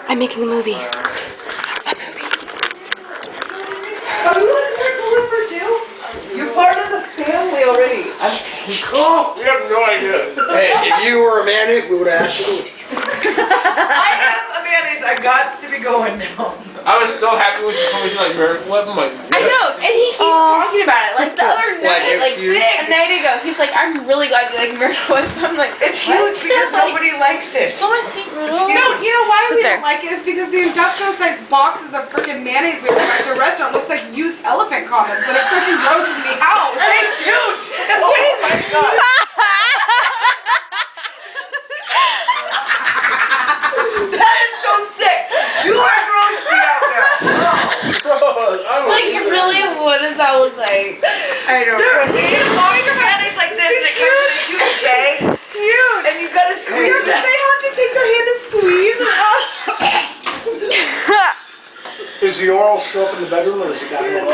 I'm making a movie. Are you guys going for two? You're part of the family already. Oh, you have no idea. Hey, if you were a mayonnaise, we would have asked you. I am a mayonnaise. I got to be going now. I was so happy when she told me she's like, Miracle Whip. I'm like, I know, and he keeps talking about it. Like the other night, it's like huge. a night ago, he's like, I'm really glad you like Miracle Whip. I'm like, It's huge because Like, nobody likes it. oh, I see, It's Rudolph. huge. No, you know why Sit we there. don't like it is because the industrial sized boxes of freaking mayonnaise we buy at the restaurant looks like used elephant condoms and it freaking grosses me out. It's huge. Oh my god. That is so sick. You are grossed me out now. Like, really, what does that look like? I don't They're know. mayonnaise like this and it comes in a huge bag. Huge. And you gotta squeeze Yeah, but it. they have to take their hand and squeeze it up. Is the oral still up in the bedroom or is it got home?